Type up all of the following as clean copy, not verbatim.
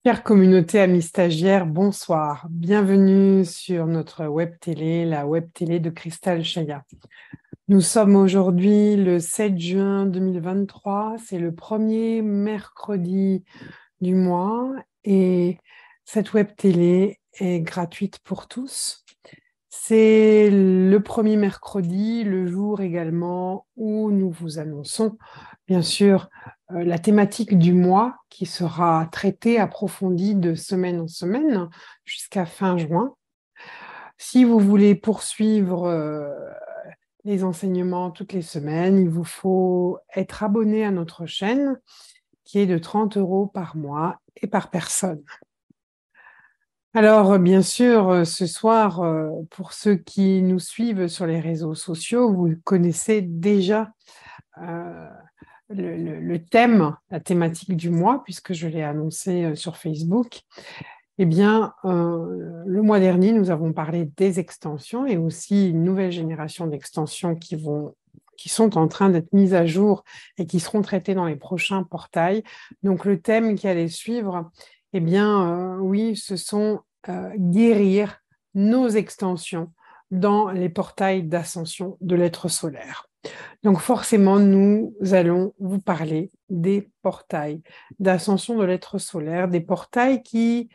Chère communauté amis stagiaires, bonsoir. Bienvenue sur notre web télé, la web télé de Cristal Chaya. Nous sommes aujourd'hui le 7 juin 2023, c'est le premier mercredi du mois et cette web télé est gratuite pour tous. C'est le premier mercredi, le jour également où nous vous annonçons, bien sûr, la thématique du mois qui sera traitée, approfondie de semaine en semaine jusqu'à fin juin. Si vous voulez poursuivre les enseignements toutes les semaines, il vous faut être abonné à notre chaîne qui est de 30 € par mois et par personne. Alors, bien sûr, ce soir, pour ceux qui nous suivent sur les réseaux sociaux, vous connaissez déjà le thème, la thématique du mois, puisque je l'ai annoncé sur Facebook. Eh bien, le mois dernier, nous avons parlé des extensions et aussi une nouvelle génération d'extensions qui sont en train d'être mises à jour et qui seront traitées dans les prochains portails. Donc, le thème qui allait suivre, eh bien, oui, ce sont guérir nos extensions dans les portails d'ascension de l'être solaire. Donc forcément, nous allons vous parler des portails d'ascension de l'être solaire, des portails qui,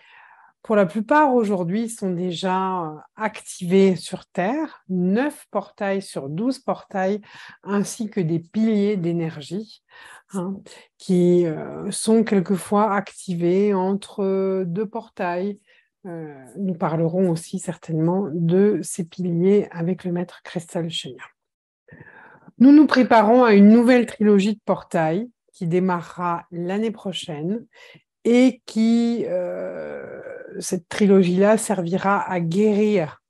pour la plupart aujourd'hui, sont déjà activés sur Terre, 9 portails sur 12 portails, ainsi que des piliers d'énergie qui sont quelquefois activés entre deux portails. Nous parlerons aussi certainement de ces piliers avec le maître Cristal Chaya. Nous nous préparons à une nouvelle trilogie de portails qui démarrera l'année prochaine et qui, cette trilogie-là, servira à guérir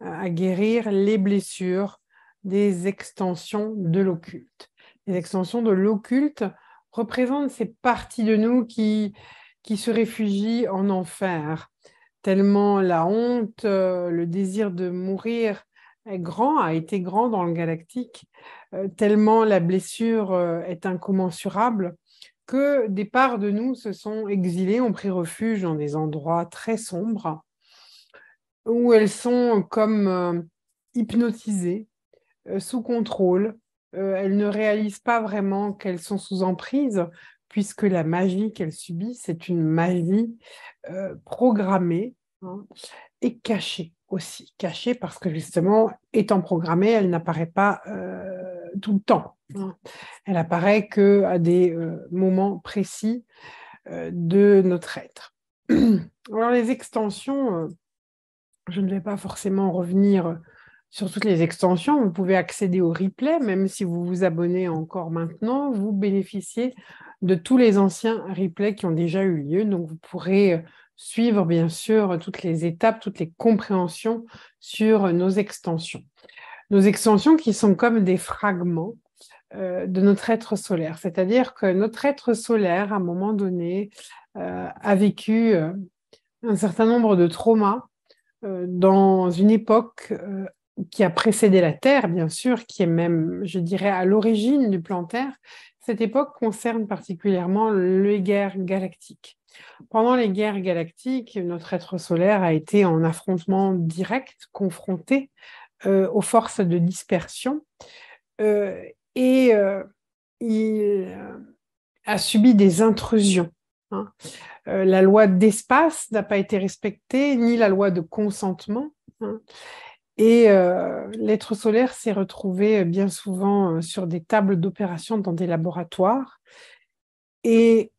les blessures des extensions de l'occulte. Les extensions de l'occulte représentent ces parties de nous qui se réfugient en enfer, tellement la honte, le désir de mourir a été grand dans le galactique, tellement la blessure est incommensurable que des parts de nous se sont exilées, ont pris refuge dans des endroits très sombres où elles sont comme hypnotisées, sous contrôle. Elles ne réalisent pas vraiment qu'elles sont sous emprise puisque la magie qu'elles subissent, c'est une magie programmée et cachée aussi. Cachée parce que justement, étant programmée, elle n'apparaît pas tout le temps. Elle apparaît qu'à des moments précis de notre être. Alors les extensions, je ne vais pas forcément revenir sur toutes les extensions. Vous pouvez accéder au replay, même si vous vous abonnez encore maintenant, vous bénéficiez de tous les anciens replays qui ont déjà eu lieu. Donc vous pourrez suivre bien sûr toutes les étapes, toutes les compréhensions sur nos extensions. Nos extensions qui sont comme des fragments de notre être solaire. C'est-à-dire que notre être solaire, à un moment donné, a vécu un certain nombre de traumas dans une époque qui a précédé la Terre, bien sûr, qui est même, je dirais, à l'origine du plan Terre. Cette époque concerne particulièrement les guerres galactiques. Pendant les guerres galactiques, notre être solaire a été en affrontement direct, confronté aux forces de dispersion et il a subi des intrusions. La loi d'espace n'a pas été respectée, ni la loi de consentement. Et l'être solaire s'est retrouvé bien souvent sur des tables d'opération dans des laboratoires. Et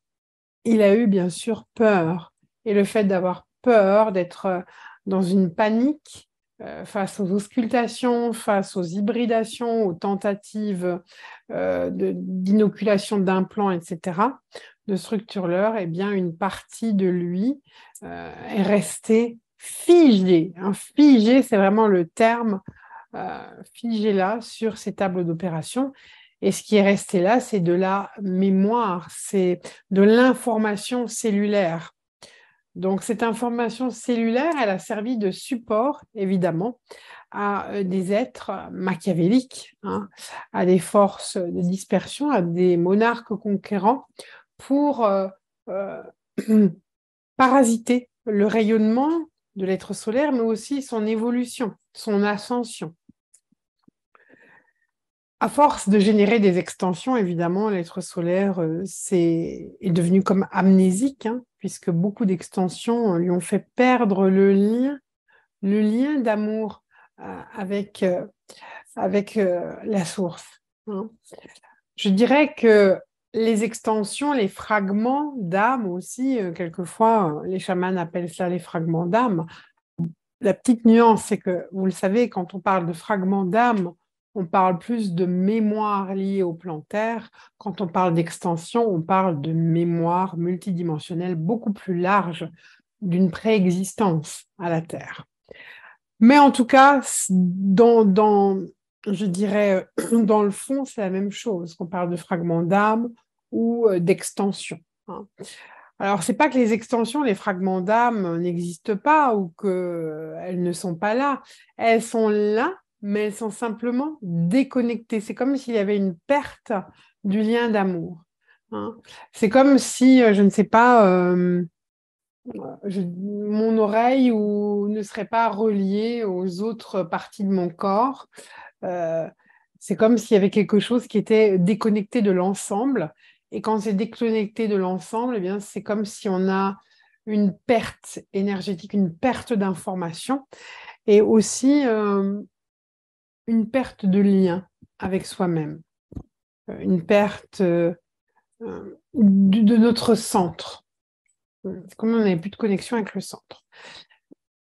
il a eu bien sûr peur. Et le fait d'avoir peur, d'être dans une panique face aux auscultations, face aux hybridations, aux tentatives d'inoculation d'implants, etc., de structure-leur, eh bien, une partie de lui est restée figée. Figée, c'est vraiment le terme, figé là sur ces tables d'opération. Et ce qui est resté là, c'est de la mémoire, c'est de l'information cellulaire. Donc, cette information cellulaire, elle a servi de support, évidemment, à des êtres machiavéliques, à des forces de dispersion, à des monarques conquérants pour parasiter le rayonnement de l'être solaire, mais aussi son évolution, son ascension. À force de générer des extensions, évidemment, l'être solaire est devenu comme amnésique, hein, puisque beaucoup d'extensions lui ont fait perdre le lien d'amour avec la source. Hein. Je dirais que les extensions, les fragments d'âme aussi, quelquefois, les chamans appellent ça les fragments d'âme. La petite nuance, c'est que, vous le savez, quand on parle de fragments d'âme, on parle plus de mémoire liée au plan Terre. Quand on parle d'extension, on parle de mémoire multidimensionnelle beaucoup plus large d'une préexistence à la Terre. Mais en tout cas, je dirais, dans le fond, c'est la même chose, qu'on parle de fragments d'âme ou d'extension. Hein. Alors, ce n'est pas que les extensions, les fragments d'âme n'existent pas ou qu'elles ne sont pas là. Elles sont là, mais elles sont simplement déconnectées. C'est comme s'il y avait une perte du lien d'amour. Hein. C'est comme si, je ne sais pas, mon oreille ne serait pas reliée aux autres parties de mon corps. C'est comme s'il y avait quelque chose qui était déconnecté de l'ensemble. Et quand c'est déconnecté de l'ensemble, eh bien, c'est comme si on a une perte énergétique, une perte d'information et aussi une perte de lien avec soi-même, une perte de notre centre. C'est comme si on n'avait plus de connexion avec le centre.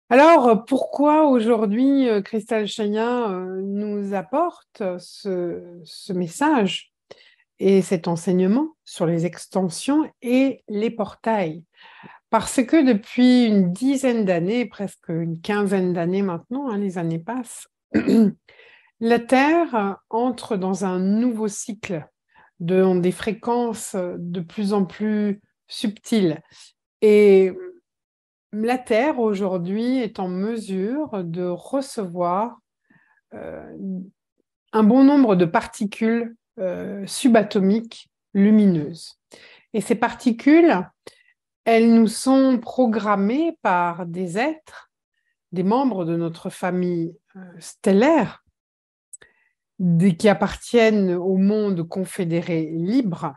Alors, pourquoi aujourd'hui Cristal Chaya nous apporte ce message et cet enseignement sur les extensions et les portails? Parce que depuis une dizaine d'années, presque une quinzaine d'années maintenant, hein, les années passent, la Terre entre dans un nouveau cycle des fréquences de plus en plus subtiles. Et la Terre, aujourd'hui, est en mesure de recevoir un bon nombre de particules subatomiques lumineuses. Et ces particules, elles nous sont programmées par des êtres, des membres de notre famille stellaire, qui appartiennent au monde confédéré libre,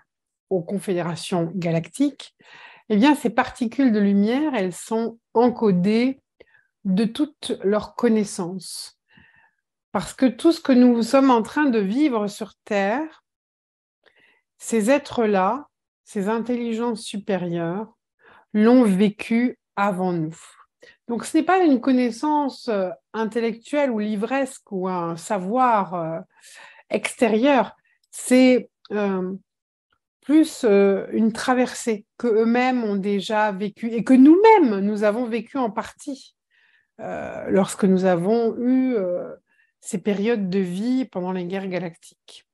aux confédérations galactiques. Eh bien, ces particules de lumière, elles sont encodées de toutes leurs connaissances. Parce que tout ce que nous sommes en train de vivre sur Terre, ces êtres-là, ces intelligences supérieures, l'ont vécu avant nous. Donc, ce n'est pas une connaissance intellectuelle ou livresque ou un savoir extérieur, c'est plus une traversée qu'eux-mêmes ont déjà vécue et que nous-mêmes, nous avons vécu en partie lorsque nous avons eu ces périodes de vie pendant les guerres galactiques.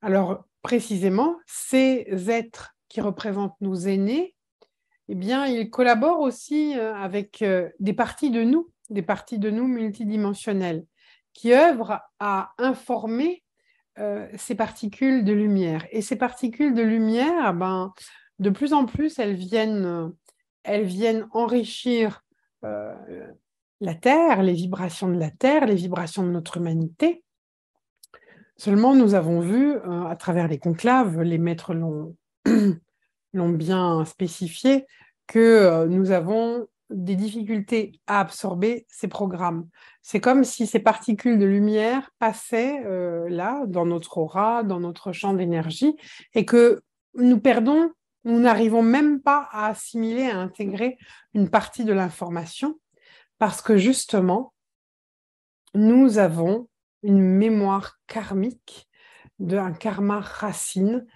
Alors, précisément, ces êtres qui représentent nos aînés, eh bien, ils collaborent aussi avec des parties de nous multidimensionnelles, qui œuvrent à informer ces particules de lumière. Et ces particules de lumière, de plus en plus, elles viennent enrichir la Terre, les vibrations de la Terre, les vibrations de notre humanité. Seulement, nous avons vu, à travers les conclaves, les maîtres l'ont bien spécifié, que nous avons des difficultés à absorber ces programmes. C'est comme si ces particules de lumière passaient là, dans notre aura, dans notre champ d'énergie, et que nous n'arrivons même pas à assimiler, à intégrer une partie de l'information, parce que justement, nous avons une mémoire karmique, un karma racine,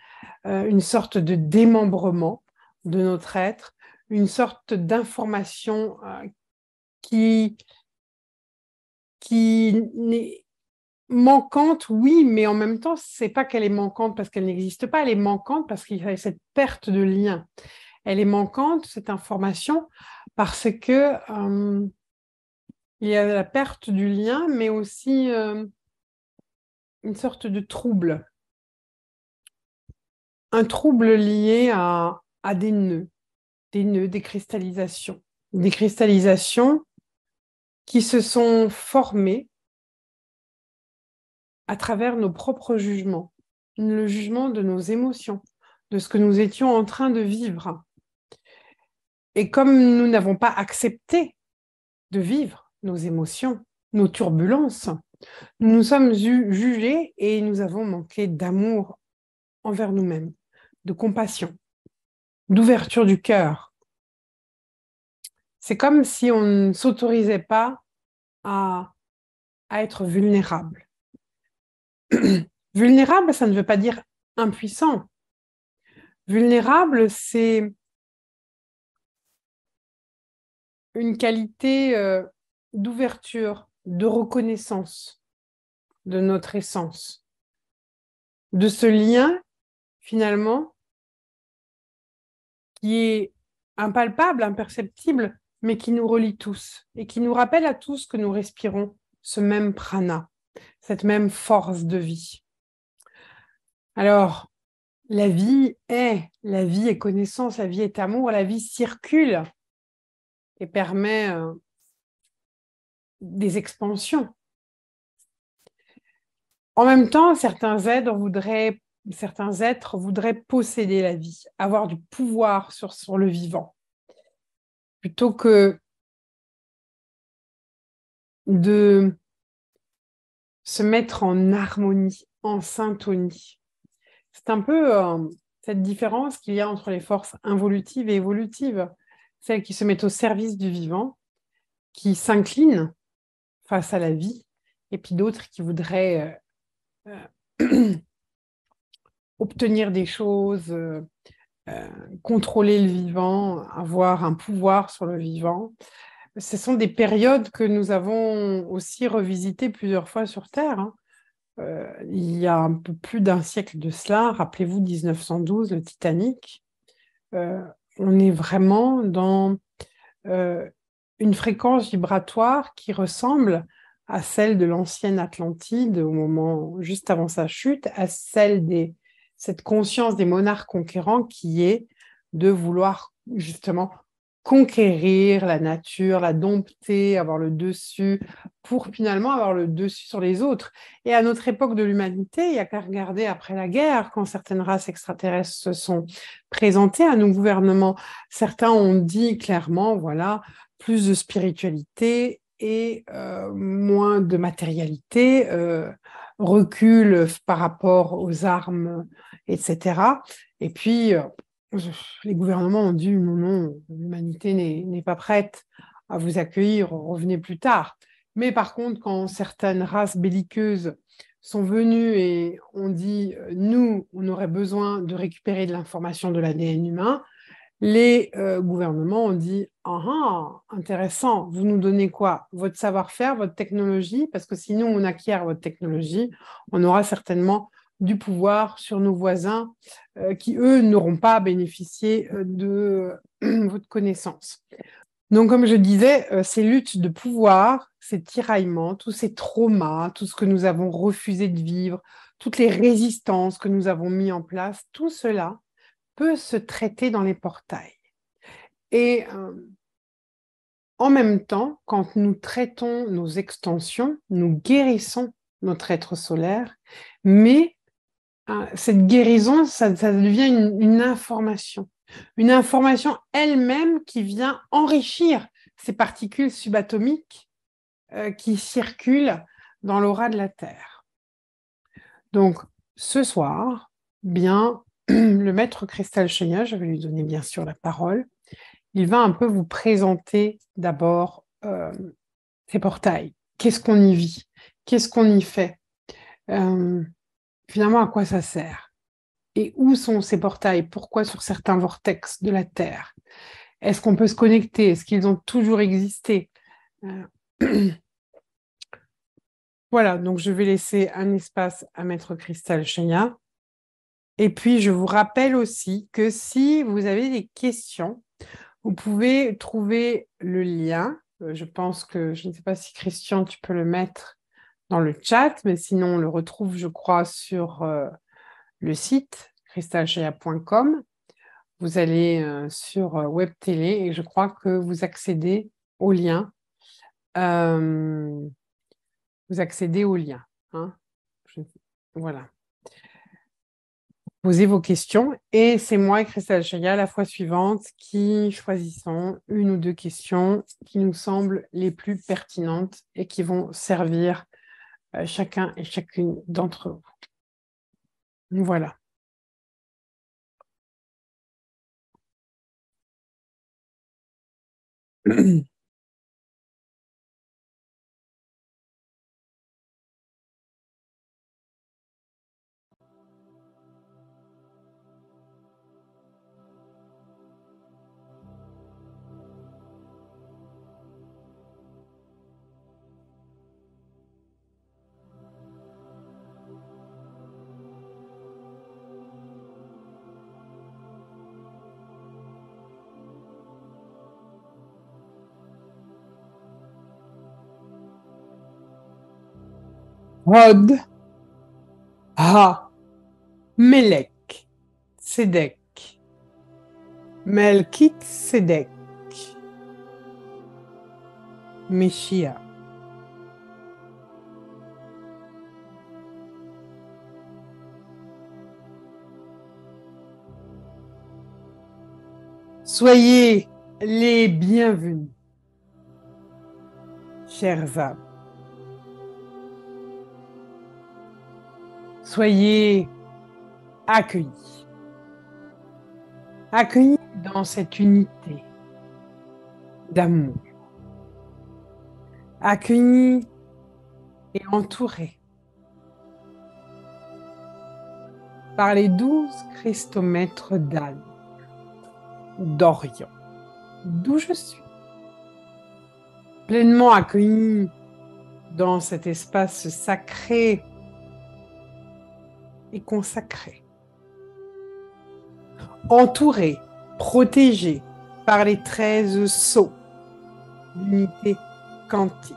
une sorte de démembrement de notre être, une sorte d'information qui n'est manquante, oui, mais en même temps, c'est pas qu'elle est manquante parce qu'elle n'existe pas, elle est manquante parce qu'il y a cette perte de lien. Elle est manquante, cette information, parce que il y a la perte du lien, mais aussi une sorte de trouble. Un trouble lié à des nœuds. des nœuds, des cristallisations. Des cristallisations qui se sont formées à travers nos propres jugements, le jugement de nos émotions, de ce que nous étions en train de vivre. Et comme nous n'avons pas accepté de vivre nos émotions, nos turbulences, nous nous sommes jugés et nous avons manqué d'amour envers nous-mêmes, de compassion, d'ouverture du cœur. C'est comme si on ne s'autorisait pas à être vulnérable. Vulnérable, ça ne veut pas dire impuissant. Vulnérable, c'est une qualité d'ouverture, de reconnaissance de notre essence, de ce lien, finalement, qui est impalpable, imperceptible, mais qui nous relie tous et qui nous rappelle à tous que nous respirons ce même prana, cette même force de vie. Alors, la vie est connaissance, la vie est amour, la vie circule et permet des expansions. En même temps, certains êtres voudraient posséder la vie, avoir du pouvoir sur le vivant, plutôt que de se mettre en harmonie, en syntonie. C'est un peu cette différence qu'il y a entre les forces involutives et évolutives, celles qui se mettent au service du vivant, qui s'inclinent face à la vie, et puis d'autres qui voudraient obtenir des choses, contrôler le vivant, avoir un pouvoir sur le vivant. Ce sont des périodes que nous avons aussi revisitées plusieurs fois sur Terre. Il y a un peu plus d'un siècle de cela, rappelez-vous 1912, le Titanic. On est vraiment dans une fréquence vibratoire qui ressemble à celle de l'ancienne Atlantide au moment juste avant sa chute, à celle cette conscience des monarques conquérants qui est de vouloir justement conquérir la nature, la dompter, avoir le dessus, pour finalement avoir le dessus sur les autres. Et à notre époque de l'humanité, il n'y a qu'à regarder après la guerre, quand certaines races extraterrestres se sont présentées à nos gouvernements. Certains ont dit clairement, voilà, plus de spiritualité et moins de matérialité, recul par rapport aux armes, etc. Et puis, les gouvernements ont dit non, l'humanité n'est pas prête à vous accueillir, revenez plus tard. Mais par contre, quand certaines races belliqueuses sont venues et ont dit nous, on aurait besoin de récupérer de l'information de l'ADN humain, les gouvernements ont dit ah, intéressant, vous nous donnez quoi? Votre savoir-faire, votre technologie, parce que sinon on acquiert votre technologie, on aura certainement du pouvoir sur nos voisins qui, eux, n'auront pas bénéficié de votre connaissance. Donc, comme je disais, ces luttes de pouvoir, ces tiraillements, tous ces traumas, tout ce que nous avons refusé de vivre, toutes les résistances que nous avons mis en place, tout cela peut se traiter dans les portails. Et en même temps, quand nous traitons nos extensions, nous guérissons notre être solaire, mais cette guérison, ça devient une information elle-même qui vient enrichir ces particules subatomiques qui circulent dans l'aura de la Terre. Donc, ce soir, bien, le maître Cristal Shenya, je vais lui donner bien sûr la parole, il va un peu vous présenter d'abord ces portails. Qu'est-ce qu'on y vit? Qu'est-ce qu'on y fait? Finalement, à quoi ça sert? Et où sont ces portails? Pourquoi sur certains vortex de la Terre? Est-ce qu'on peut se connecter? Est-ce qu'ils ont toujours existé? Voilà, donc je vais laisser un espace à Maître Cristal Shenya. Et puis, je vous rappelle aussi que si vous avez des questions, vous pouvez trouver le lien. Je pense que, je ne sais pas si Christian, tu peux le mettre dans le chat, mais sinon, on le retrouve, je crois, sur le site cristalshenya.com vous allez sur Web Télé et je crois que vous accédez au lien. Euh, vous accédez au lien. Hein. Voilà. Posez vos questions et c'est moi et Christelle Chaya la fois suivante qui choisissons une ou deux questions qui nous semblent les plus pertinentes et qui vont servir chacun et chacune d'entre vous. Voilà. Hod, Ha, Melek, Sedek, Melkit Sedek, Meshia. Soyez les bienvenus, chers âmes. Soyez accueillis. Accueillis dans cette unité d'amour. Accueillis et entourés par les 12 Christomètres d'âne d'Orient, d'où je suis. Pleinement accueillis dans cet espace sacré et consacré. Entouré, protégé par les 13 sceaux d'unité quantique.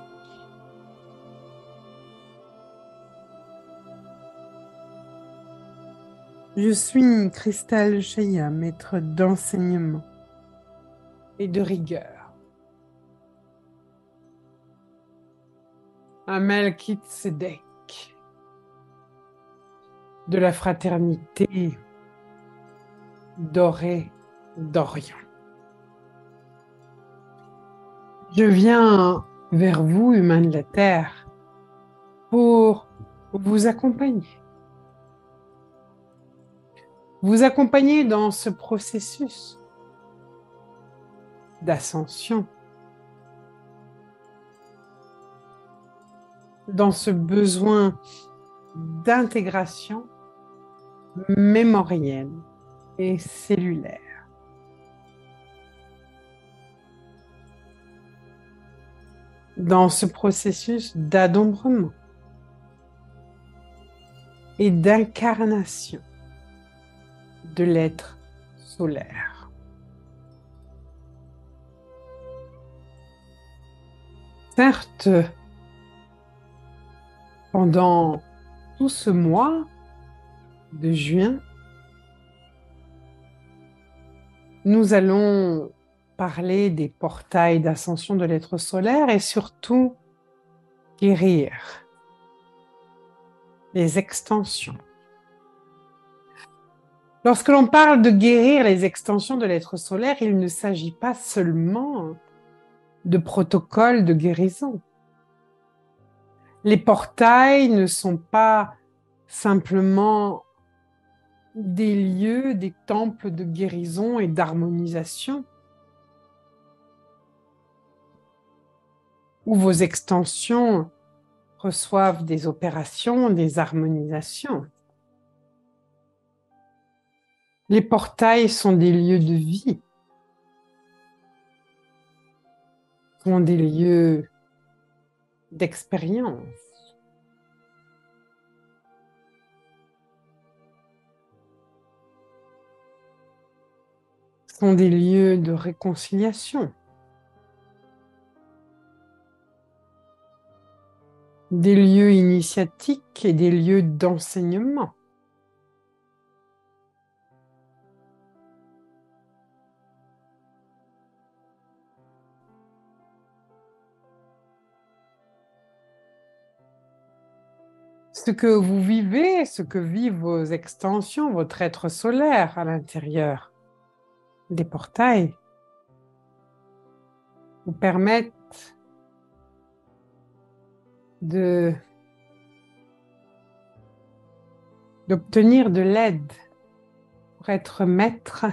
Je suis Christelle Chaya, maître d'enseignement et de rigueur. Un Melchizedek de la fraternité dorée d'Orient. Je viens vers vous, humains de la Terre, pour vous accompagner. Vous accompagner dans ce processus d'ascension, dans ce besoin d'intégration mémorielle et cellulaire. Dans ce processus d'adombrement et d'incarnation de l'être solaire. Certes, pendant tout ce mois de juin, nous allons parler des portails d'ascension de l'être solaire et surtout guérir les extensions. Lorsque l'on parle de guérir les extensions de l'être solaire, il ne s'agit pas seulement de protocole de guérison. Les portails ne sont pas simplement des lieux, des temples de guérison et d'harmonisation, où vos extensions reçoivent des opérations, des harmonisations. Les portails sont des lieux de vie, sont des lieux d'expérience. Sont des lieux de réconciliation. Des lieux initiatiques et des lieux d'enseignement. Ce que vous vivez, ce que vivent vos extensions, votre être solaire à l'intérieur des portails, vous permettent d'obtenir de l'aide pour être maître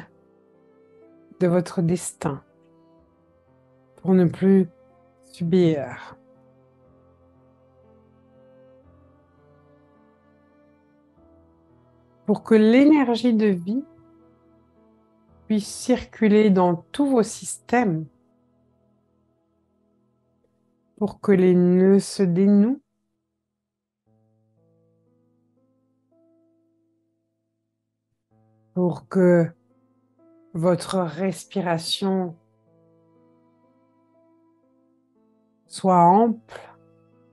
de votre destin, pour ne plus subir. Pour que l'énergie de vie puisse circuler dans tous vos systèmes, pour que les nœuds se dénouent, pour que votre respiration soit ample,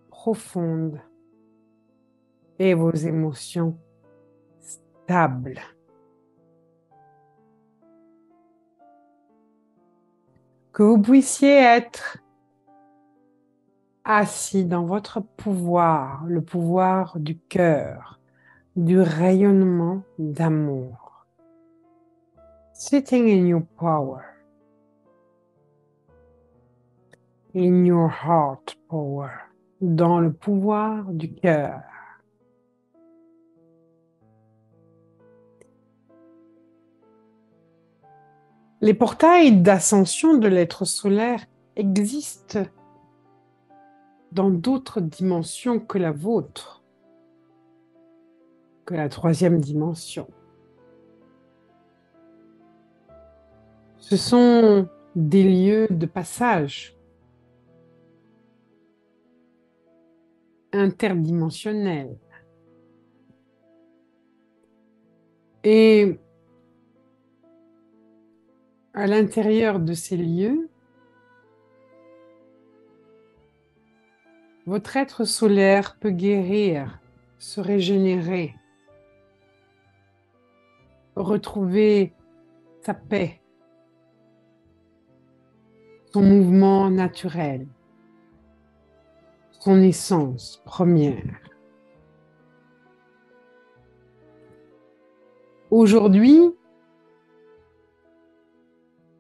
profonde et vos émotions stables. Que vous puissiez être assis dans votre pouvoir, le pouvoir du cœur, du rayonnement d'amour. Sitting in your power, in your heart power, dans le pouvoir du cœur. Les portails d'ascension de l'être solaire existent dans d'autres dimensions que la vôtre, que la troisième dimension. Ce sont des lieux de passage interdimensionnels. Et à l'intérieur de ces lieux, votre être solaire peut guérir, se régénérer, retrouver sa paix, son mouvement naturel, son essence première. Aujourd'hui,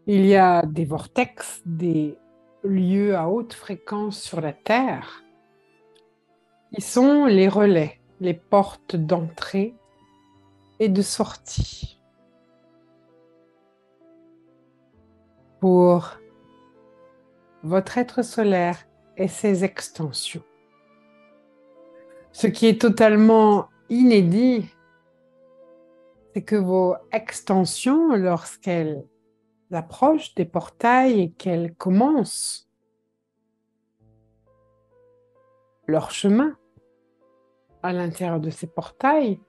il y a des vortex, des lieux à haute fréquence sur la Terre qui sont les relais, les portes d'entrée et de sortie pour votre être solaire et ses extensions. Ce qui est totalement inédit, c'est que vos extensions, lorsqu'elles approchent des portails et qu'elles commencent leur chemin à l'intérieur de ces portails,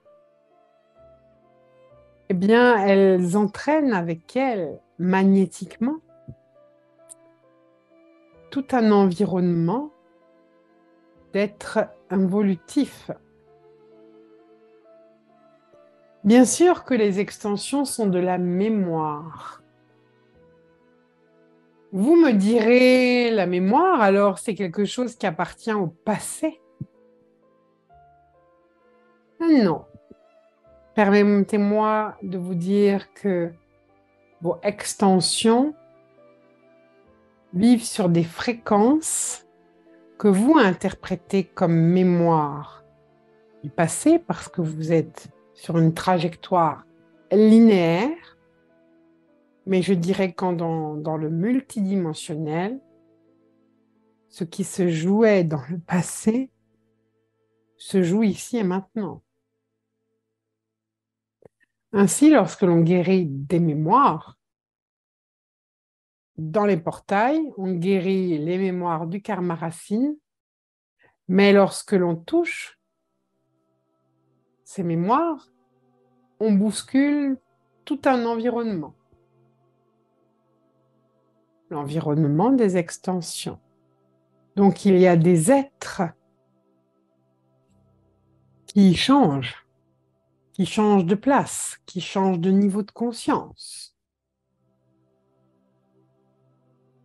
eh bien, elles entraînent avec elles magnétiquement tout un environnement d'être involutif. Bien sûr que les extensions sont de la mémoire. Vous me direz, la mémoire, alors c'est quelque chose qui appartient au passé? Non. Permettez-moi de vous dire que vos extensions vivent sur des fréquences que vous interprétez comme mémoire du passé parce que vous êtes sur une trajectoire linéaire, mais je dirais qu'en dans le multidimensionnel, ce qui se jouait dans le passé se joue ici et maintenant. Ainsi, lorsque l'on guérit des mémoires, dans les portails, on guérit les mémoires du karma racine, mais lorsque l'on touche ces mémoires, on bouscule tout un environnement. L'environnement des extensions. Donc, il y a des êtres qui changent de place, qui changent de niveau de conscience.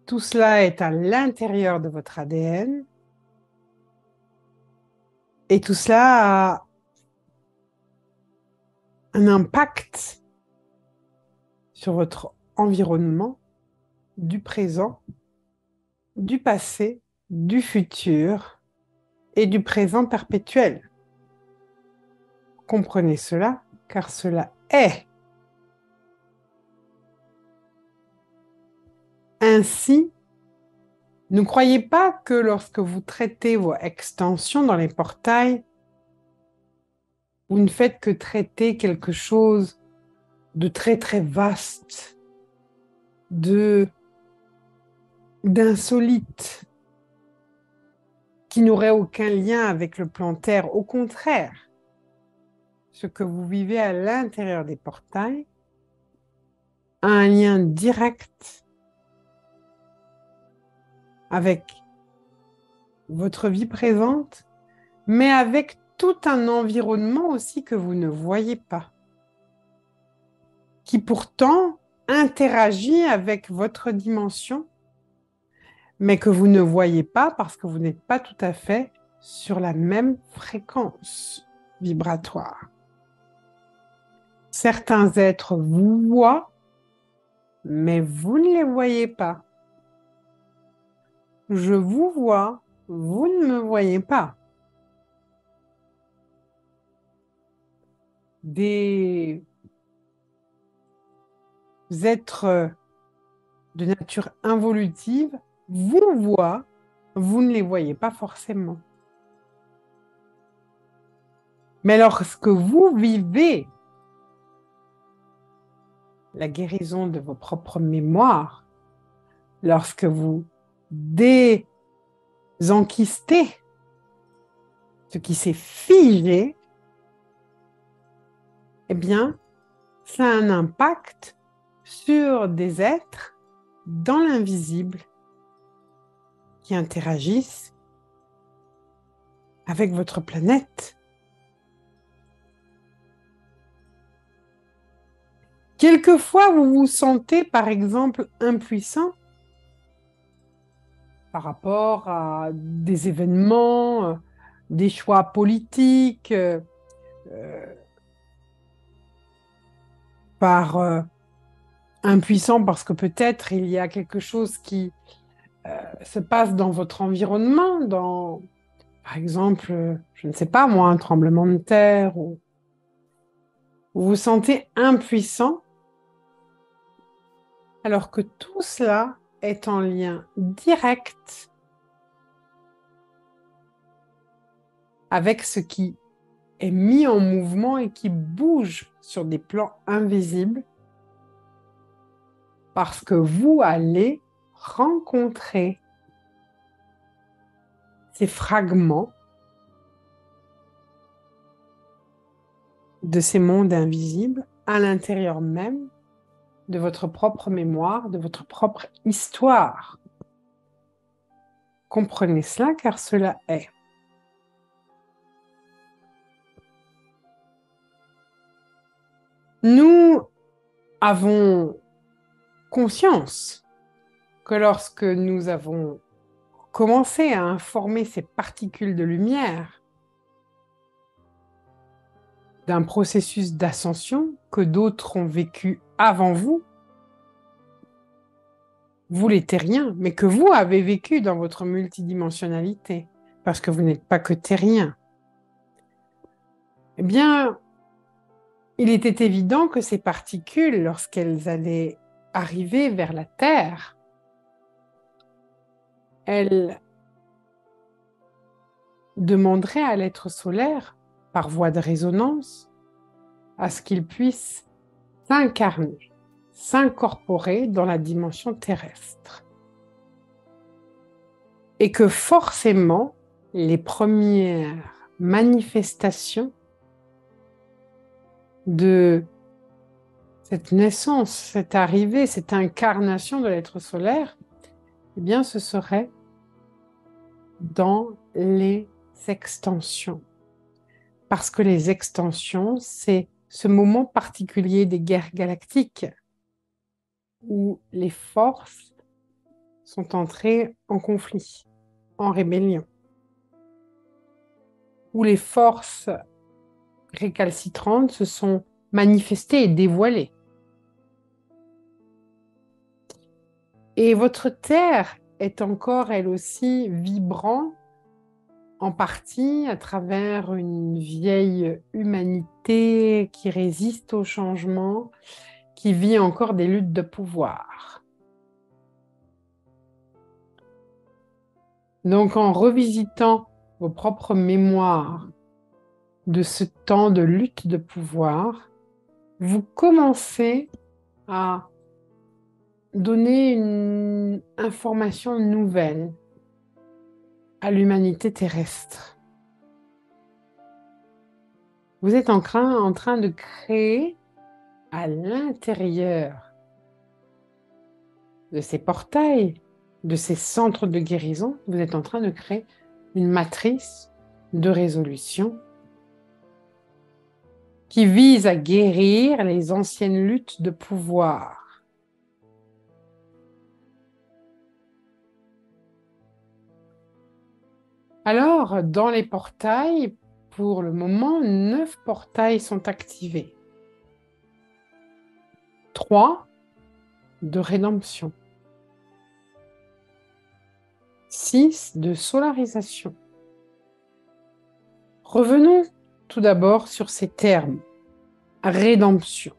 Tout cela est à l'intérieur de votre ADN Et tout cela a un impact sur votre environnement du présent, du passé, du futur et du présent perpétuel. Comprenez cela, car cela est. Ainsi, ne croyez pas que lorsque vous traitez vos extensions dans les portails, vous ne faites que traiter quelque chose de très très vaste, d'insolite, qui n'aurait aucun lien avec le plan Terre. Au contraire, ce que vous vivez à l'intérieur des portails a un lien direct avec votre vie présente, mais avec tout un environnement aussi que vous ne voyez pas, qui pourtant interagit avec votre dimension, mais que vous ne voyez pas parce que vous n'êtes pas tout à fait sur la même fréquence vibratoire. Certains êtres vous voient, mais vous ne les voyez pas. Je vous vois, vous ne me voyez pas. Des êtres de nature involutive vous voient, vous ne les voyez pas forcément. Mais lorsque vous vivez la guérison de vos propres mémoires, lorsque vous désenquistez ce qui s'est figé, eh bien, ça a un impact sur des êtres dans l'invisible qui interagissent avec votre planète. Quelquefois, vous vous sentez, par exemple, impuissant par rapport à des événements, des choix politiques, impuissant parce que peut-être il y a quelque chose qui se passe dans votre environnement, par exemple, je ne sais pas moi, un tremblement de terre, ou vous vous sentez impuissant, alors que tout cela est en lien direct avec ce qui est mis en mouvement et qui bouge sur des plans invisibles, parce que vous allez rencontrer ces fragments de ces mondes invisibles à l'intérieur même de votre propre mémoire, de votre propre histoire. Comprenez cela, car cela est. Nous avons conscience que lorsque nous avons commencé à informer ces particules de lumière d'un processus d'ascension que d'autres ont vécu avant vous, vous les terriens, mais que vous avez vécu dans votre multidimensionnalité, parce que vous n'êtes pas que terrien, eh bien, il était évident que ces particules, lorsqu'elles allaient arriver vers la Terre, elles demanderaient à l'être solaire, par voie de résonance, à ce qu'il puisse s'incarner, s'incorporer dans la dimension terrestre. Et que forcément, les premières manifestations de cette naissance, cette arrivée, cette incarnation de l'être solaire, eh bien, ce serait dans les extensions. Parce que les extensions, c'est ce moment particulier des guerres galactiques où les forces sont entrées en conflit, en rébellion. où les forces récalcitrantes se sont manifestées et dévoilées. Et votre terre est encore, elle aussi, vibrant, en partie à travers une vieille humanité qui résiste au changement, qui vit encore des luttes de pouvoir. Donc, en revisitant vos propres mémoires de ce temps de lutte de pouvoir, vous commencez à donner une information nouvelle à l'humanité terrestre. Vous êtes en train de créer à l'intérieur de ces portails, de ces centres de guérison, vous êtes en train de créer une matrice de résolution qui vise à guérir les anciennes luttes de pouvoir. Alors, dans les portails, pour le moment, 9 portails sont activés. 3 de rédemption. 6 de solarisation. Revenons tout d'abord sur ces termes. Rédemption.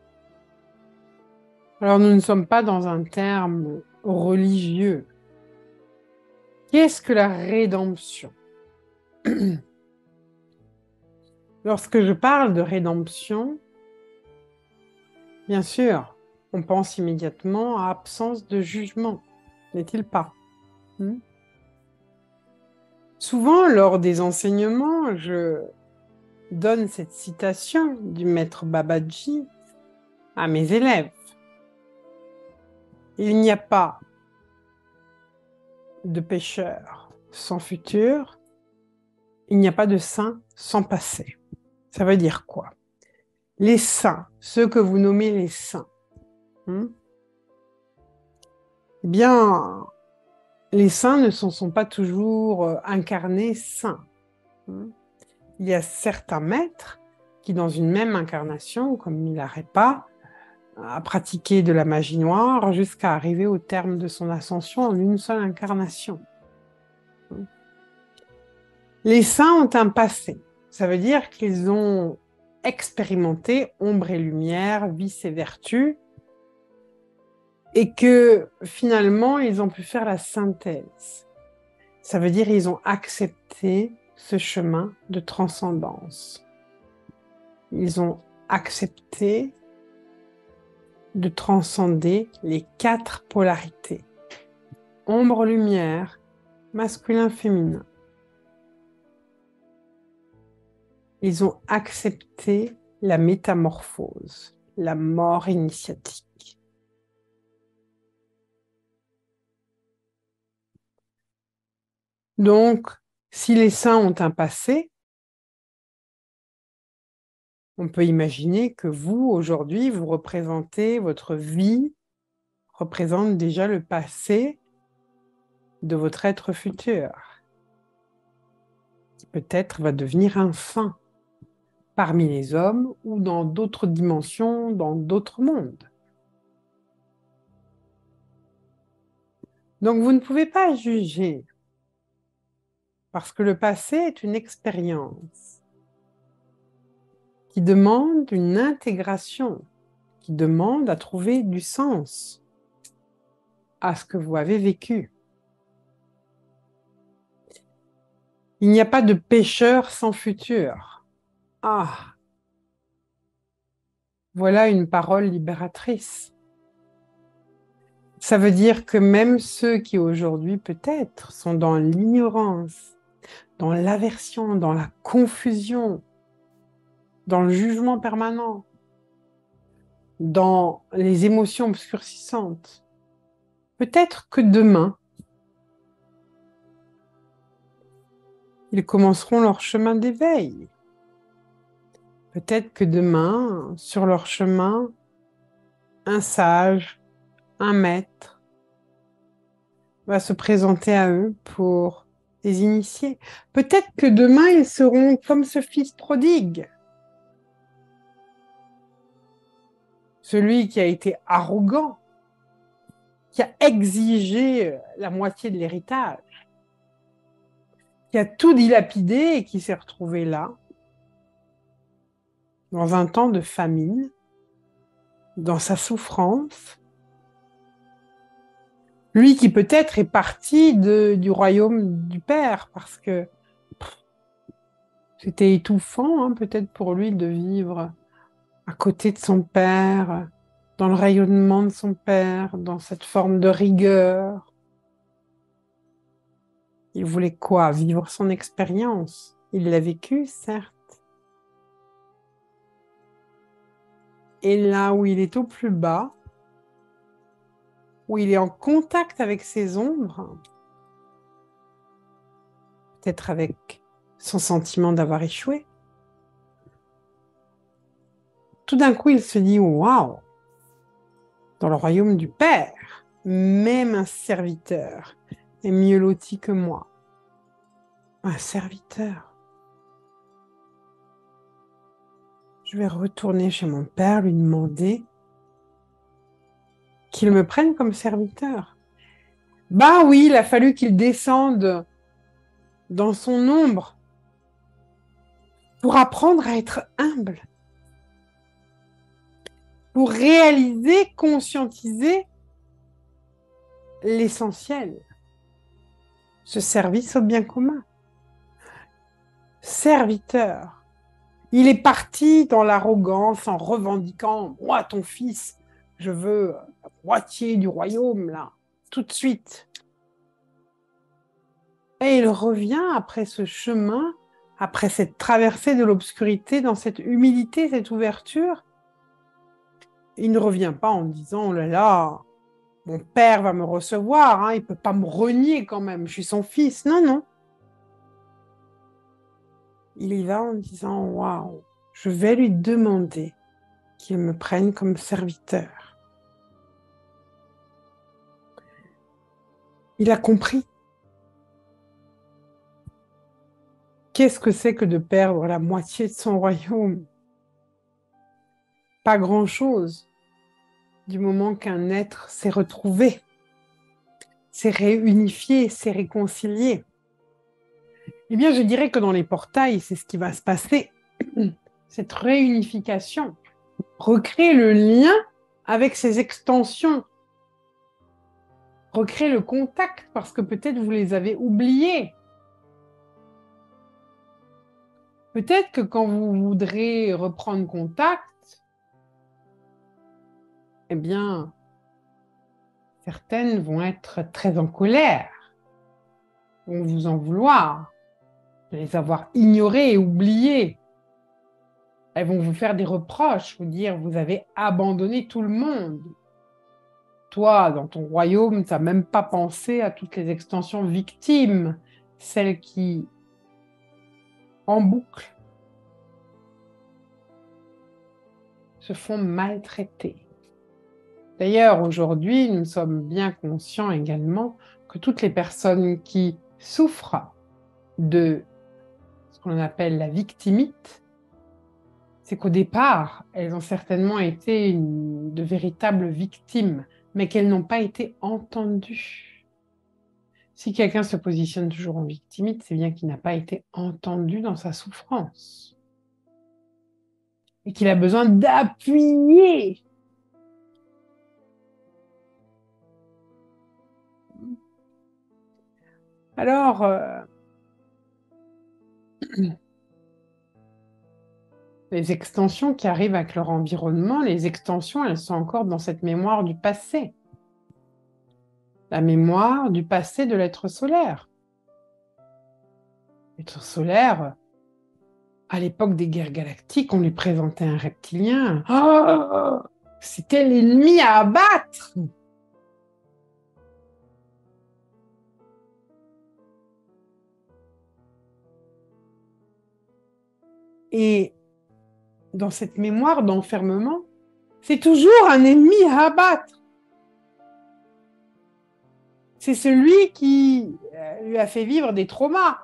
Alors, nous ne sommes pas dans un terme religieux. Qu'est-ce que la rédemption? Lorsque je parle de rédemption, bien sûr, on pense immédiatement à absence de jugement, n'est-il pas? Souvent, lors des enseignements, je donne cette citation du maître Babaji à mes élèves. Il n'y a pas de pécheur sans futur, il n'y a pas de saint sans passé. Ça veut dire quoi? Les saints, ceux que vous nommez les saints, eh bien, les saints ne sont pas toujours incarnés saints. Il y a certains maîtres qui, dans une même incarnation, comme Milarepa, a pratiqué de la magie noire jusqu'à arriver au terme de son ascension en une seule incarnation. Les saints ont un passé. Ça veut dire qu'ils ont expérimenté ombre et lumière, vice et vertu, et que finalement, ils ont pu faire la synthèse. Ça veut dire qu'ils ont accepté ce chemin de transcendance. Ils ont accepté de transcender les 4 polarités. Ombre-lumière, masculin-féminin. Ils ont accepté la métamorphose, la mort initiatique. Donc, si les saints ont un passé, on peut imaginer que vous, aujourd'hui, vous représentez, votre vie représente déjà le passé de votre être futur, qui peut-être va devenir un saint parmi les hommes ou dans d'autres dimensions, dans d'autres mondes. Donc, vous ne pouvez pas juger, parce que le passé est une expérience qui demande une intégration, qui demande à trouver du sens à ce que vous avez vécu. Il n'y a pas de pécheur sans futur. Ah, voilà une parole libératrice. Ça veut dire que même ceux qui aujourd'hui peut-être sont dans l'ignorance, dans l'aversion, dans la confusion, dans le jugement permanent, dans les émotions obscurcissantes, peut-être que demain, ils commenceront leur chemin d'éveil. Peut-être que demain, sur leur chemin, un sage, un maître va se présenter à eux pour des initiés. Peut-être que demain, ils seront comme ce fils prodigue. Celui qui a été arrogant, qui a exigé la moitié de l'héritage, qui a tout dilapidé et qui s'est retrouvé là, dans un temps de famine, dans sa souffrance. Lui qui peut-être est parti du royaume du Père, parce que c'était étouffant, hein, peut-être pour lui de vivre à côté de son Père, dans le rayonnement de son Père, dans cette forme de rigueur. Il voulait quoi? Vivre son expérience. Il l'a vécu, certes. Et là où il est au plus bas, où il est en contact avec ses ombres, peut-être avec son sentiment d'avoir échoué, tout d'un coup, il se dit « Waouh !» Dans le royaume du Père, même un serviteur est mieux loti que moi. Un serviteur. Je vais retourner chez mon père, lui demander qu'il me prenne comme serviteur. Bah oui, il a fallu qu'il descende dans son ombre pour apprendre à être humble, pour réaliser, conscientiser l'essentiel, ce service au bien commun. Serviteur. Il est parti dans l'arrogance en revendiquant « Moi, ton fils, je veux la moitié du royaume, là, tout de suite. » Et il revient après ce chemin, après cette traversée de l'obscurité, dans cette humilité, cette ouverture. Il ne revient pas en disant « Oh là là, mon père va me recevoir, hein, il ne peut pas me renier quand même, je suis son fils. » Non, non. Il y va en disant « Waouh, je vais lui demander qu'il me prenne comme serviteur. » Il a compris. Qu'est-ce que c'est que de perdre la moitié de son royaume? Pas grand-chose, du moment qu'un être s'est retrouvé, s'est réunifié, s'est réconcilié. Eh bien, je dirais que dans les portails, c'est ce qui va se passer. Cette réunification, recréer le lien avec ses extensions, recréer le contact, parce que peut-être vous les avez oubliés. Peut-être que quand vous voudrez reprendre contact, eh bien, certaines vont être très en colère, vont vous en vouloir, de les avoir ignorées et oubliées. Elles vont vous faire des reproches, vous dire « vous avez abandonné tout le monde ». Toi, dans ton royaume, tu n'as même pas pensé à toutes les extensions victimes, celles qui, en boucle, se font maltraiter. D'ailleurs, aujourd'hui, nous sommes bien conscients également que toutes les personnes qui souffrent de ce qu'on appelle la victimite, c'est qu'au départ, elles ont certainement été de véritables victimes, mais qu'elles n'ont pas été entendues. Si quelqu'un se positionne toujours en victimite, c'est bien qu'il n'a pas été entendu dans sa souffrance. Et qu'il a besoin d'appuyer. Alors, les extensions qui arrivent avec leur environnement, les extensions, elles sont encore dans cette mémoire du passé. La mémoire du passé de l'être solaire. L'être solaire, à l'époque des guerres galactiques, on lui présentait un reptilien. Oh, c'était l'ennemi à abattre. Et dans cette mémoire d'enfermement, c'est toujours un ennemi à abattre. C'est celui qui lui a fait vivre des traumas.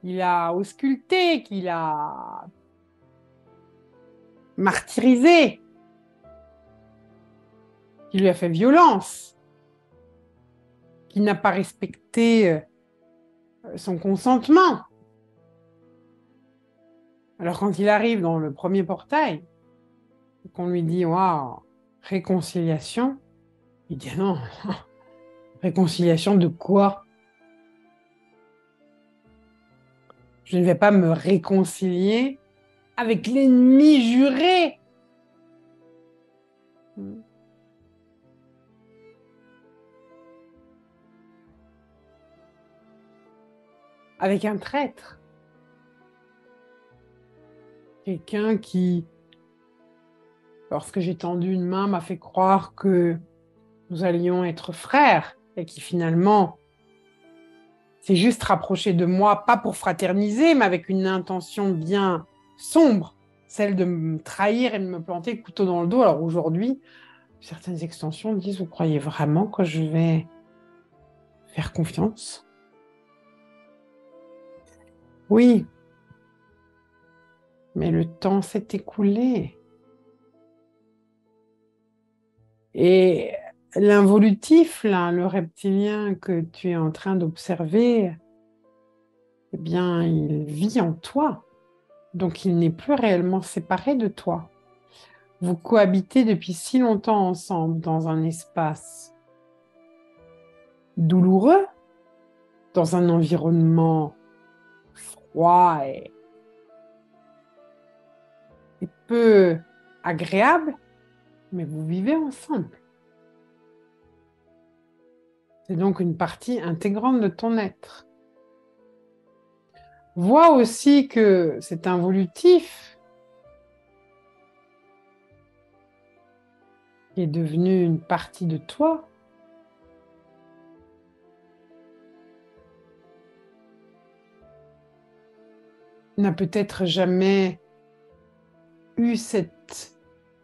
Il a ausculté, qu'il a martyrisé, qui lui a fait violence, qui n'a pas respecté son consentement. Alors quand il arrive dans le premier portail, qu'on lui dit « Waouh, réconciliation », il dit « Non, réconciliation de quoi? Je ne vais pas me réconcilier avec l'ennemi juré. » Avec un traître. Quelqu'un qui, lorsque j'ai tendu une main, m'a fait croire que nous allions être frères et qui finalement s'est juste rapproché de moi, pas pour fraterniser, mais avec une intention bien sombre, celle de me trahir et de me planter le couteau dans le dos. Alors aujourd'hui, certaines extensions disent « Vous croyez vraiment que je vais faire confiance ?» Oui, mais le temps s'est écoulé. Et l'involutif, là, le reptilien que tu es en train d'observer, eh bien, il vit en toi. Donc, il n'est plus réellement séparé de toi. Vous cohabitez depuis si longtemps ensemble dans un espace douloureux, dans un environnement froid et peu agréable, mais vous vivez ensemble. C'est donc une partie intégrante de ton être. Vois aussi que cet involutif qui est devenu une partie de toi n'a peut-être jamais eu cette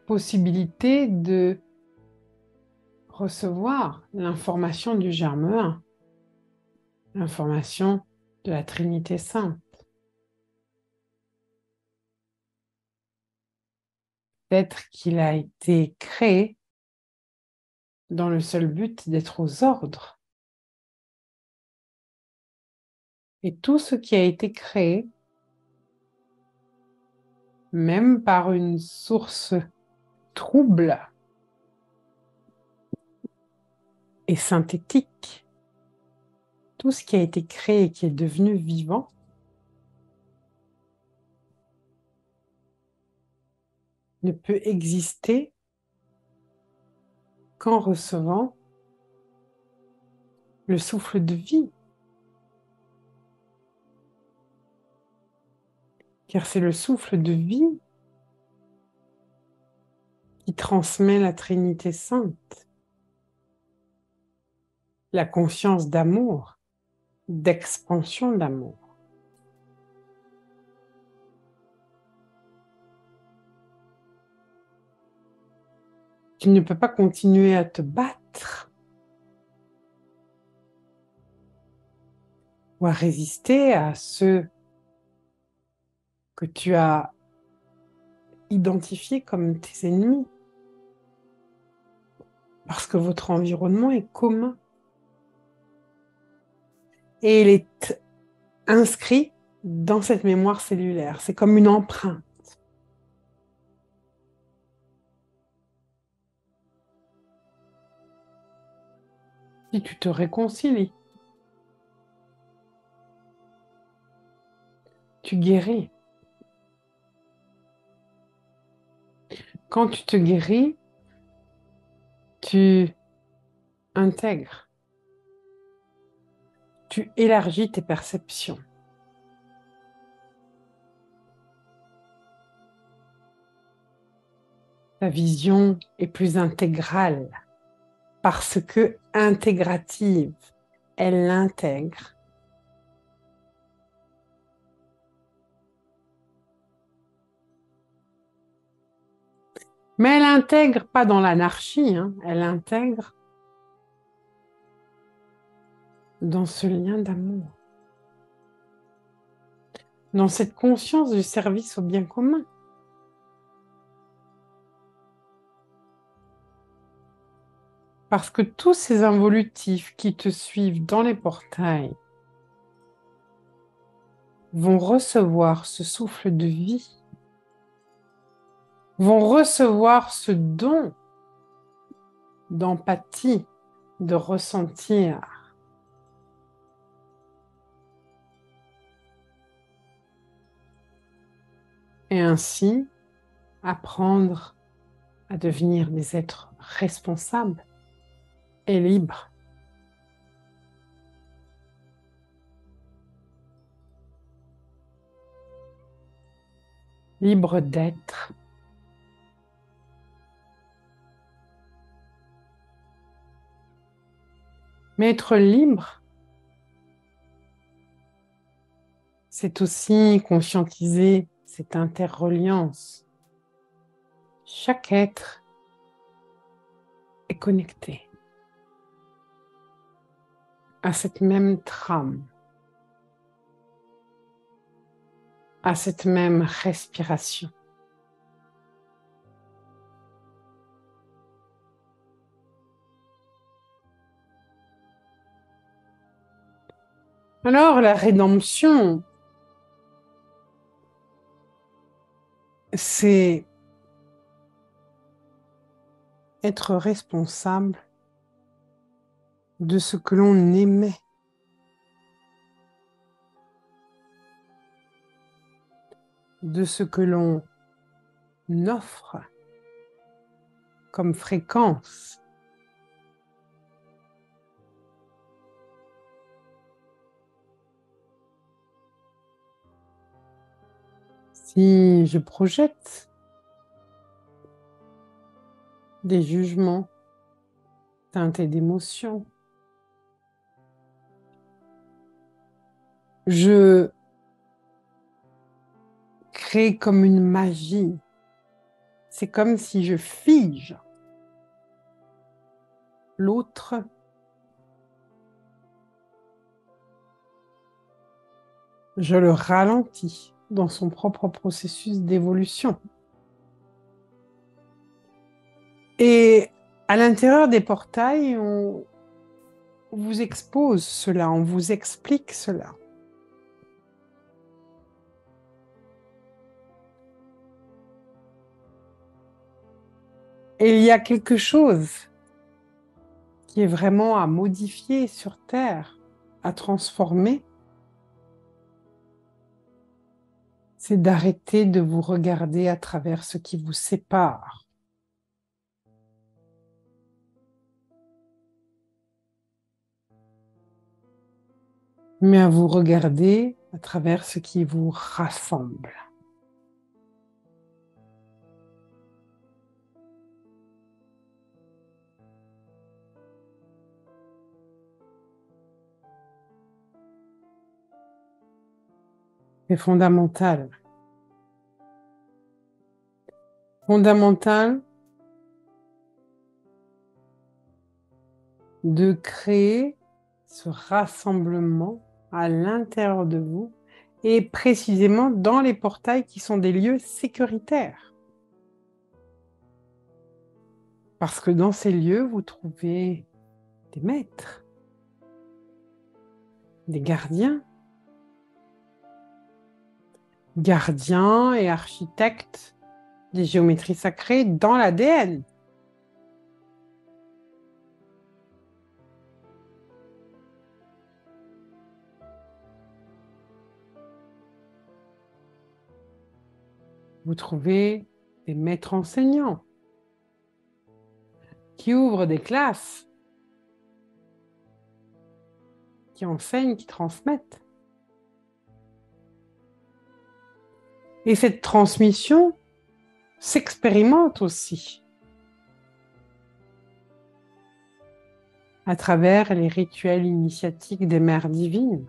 possibilité de recevoir l'information du germe 1, l'information de la Trinité Sainte. Peut-être qu'il a été créé dans le seul but d'être aux ordres. Et tout ce qui a été créé, même par une source trouble et synthétique, tout ce qui a été créé et qui est devenu vivant, ne peut exister qu'en recevant le souffle de vie. Car c'est le souffle de vie qui transmet la Trinité Sainte, la conscience d'amour, d'expansion d'amour. Tu ne peux pas continuer à te battre ou à résister à ceux que tu as identifiés comme tes ennemis, parce que votre environnement est commun. Et il est inscrit dans cette mémoire cellulaire. C'est comme une empreinte. Si tu te réconcilies, tu guéris. Quand tu te guéris, tu intègres, tu élargis tes perceptions. Ta vision est plus intégrale parce que intégrative, elle l'intègre. Mais elle intègre pas dans l'anarchie, hein, elle intègre dans ce lien d'amour, dans cette conscience du service au bien commun. Parce que tous ces involutifs qui te suivent dans les portails vont recevoir ce souffle de vie, vont recevoir ce don d'empathie, de ressentir. Et ainsi, apprendre à devenir des êtres responsables et libres. Libres d'être. Mais être libre, c'est aussi conscientiser cette interreliance. Chaque être est connecté à cette même trame, à cette même respiration. Alors, la rédemption, c'est être responsable de ce que l'on émet, de ce que l'on offre comme fréquence. Si je projette des jugements teintés d'émotions, je crée comme une magie. C'est comme si je fige l'autre je le ralentis dans son propre processus d'évolution. Et à l'intérieur des portails, on vous expose cela, on vous explique cela. Et il y a quelque chose qui est vraiment à modifier sur Terre, à transformer. C'est d'arrêter de vous regarder à travers ce qui vous sépare. Mais à vous regarder à travers ce qui vous rassemble. C'est fondamental. Fondamental de créer ce rassemblement à l'intérieur de vous et précisément dans les portails qui sont des lieux sécuritaires. Parce que dans ces lieux, vous trouvez des maîtres, des gardiens et architectes des géométries sacrées dans l'ADN. Vous trouvez des maîtres enseignants qui ouvrent des classes, qui enseignent, qui transmettent. Et cette transmission s'expérimente aussi à travers les rituels initiatiques des mères divines.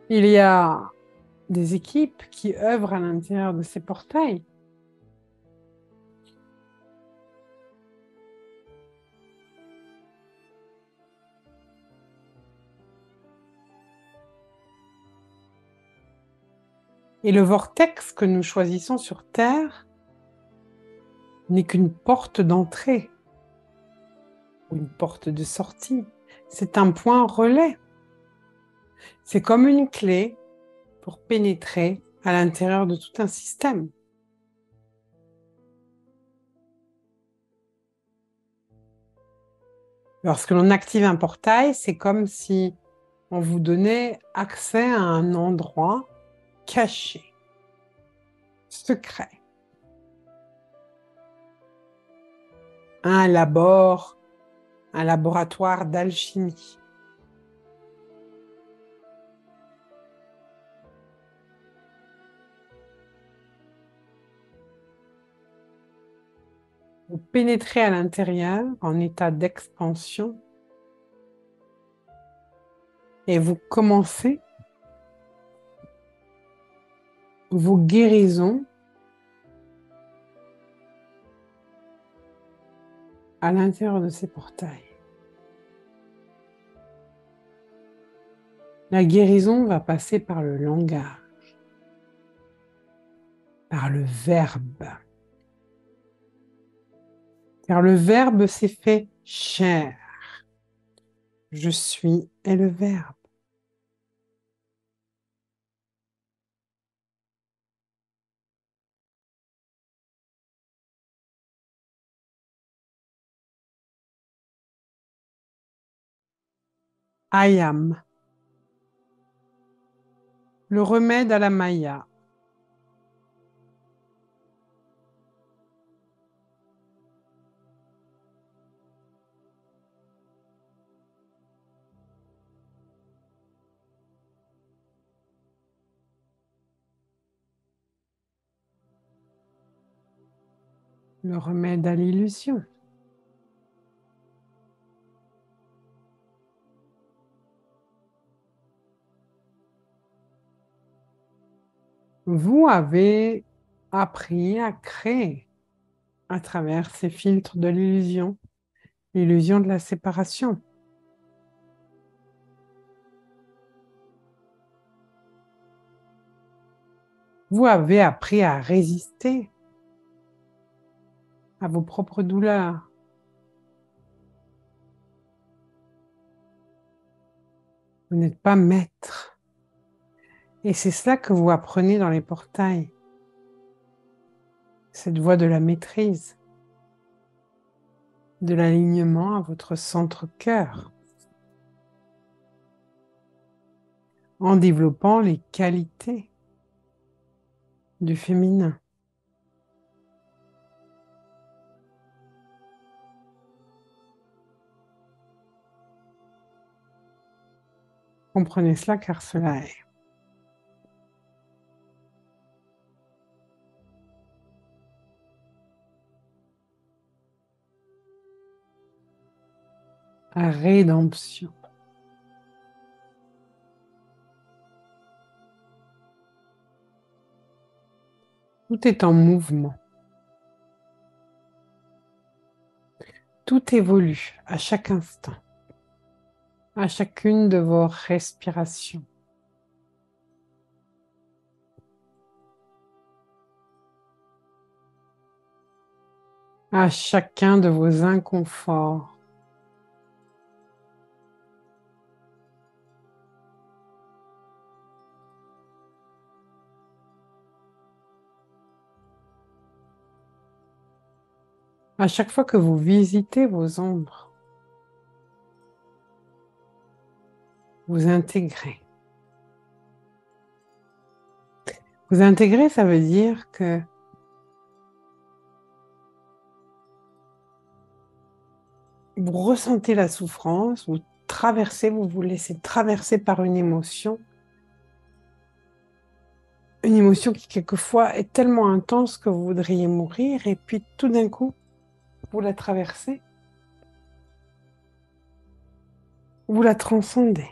Il y a des équipes qui œuvrent à l'intérieur de ces portails. Et le vortex que nous choisissons sur Terre n'est qu'une porte d'entrée ou une porte de sortie. C'est un point relais. C'est comme une clé pour pénétrer à l'intérieur de tout un système. Lorsque l'on active un portail, c'est comme si on vous donnait accès à un endroit caché, secret. Un laboratoire d'alchimie. Vous pénétrez à l'intérieur en état d'expansion et vous commencez vos guérisons à l'intérieur de ces portails. La guérison va passer par le langage, par le verbe. Car le verbe s'est fait chair. Je suis est le verbe. I am. Le remède à la Maya. Le remède à l'illusion. Vous avez appris à créer à travers ces filtres de l'illusion, l'illusion de la séparation. Vous avez appris à résister à vos propres douleurs. Vous n'êtes pas maître. Et c'est cela que vous apprenez dans les portails. Cette voie de la maîtrise, de l'alignement à votre centre cœur, en développant les qualités du féminin. Comprenez cela car cela est. Rédemption. Tout est en mouvement. Tout évolue à chaque instant, à chacune de vos respirations. À chacun de vos inconforts. À chaque fois que vous visitez vos ombres, vous intégrez. Vous intégrer, ça veut dire que vous ressentez la souffrance, vous traversez, vous vous laissez traverser par une émotion qui quelquefois est tellement intense que vous voudriez mourir et puis tout d'un coup, vous la traversez, vous la transcendez.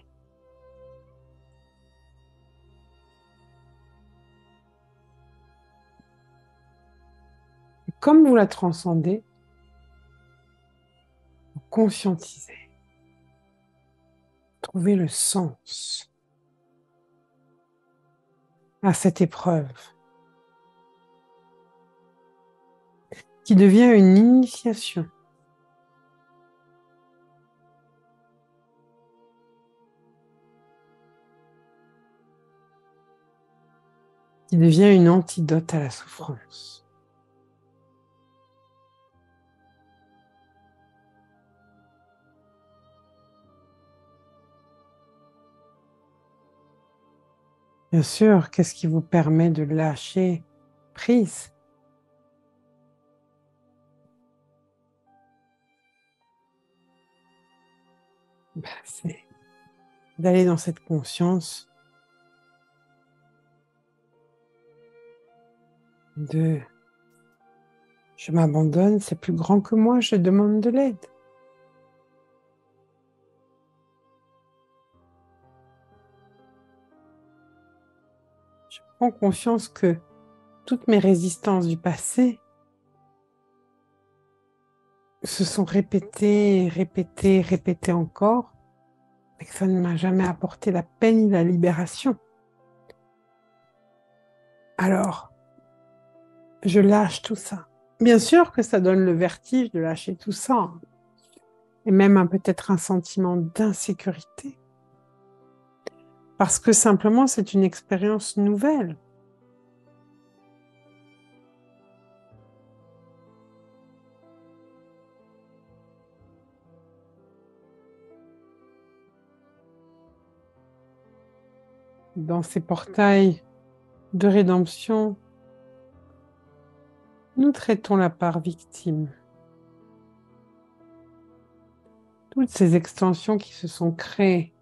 comme vous la transcendez, vous conscientisez, trouvez le sens à cette épreuve qui devient une initiation. Qui devient une antidote à la souffrance. Bien sûr, qu'est-ce qui vous permet de lâcher prise? C'est d'aller dans cette conscience de je m'abandonne, c'est plus grand que moi, je demande de l'aide. Je prends conscience que toutes mes résistances du passé se sont répétées, répétées, répétées encore, et que ça ne m'a jamais apporté la paix ni la libération. Alors, je lâche tout ça. Bien sûr que ça donne le vertige de lâcher tout ça, et même peut-être un sentiment d'insécurité, parce que simplement c'est une expérience nouvelle. Dans ces portails de rédemption, nous traitons la part victime. Toutes ces extensions qui se sont créées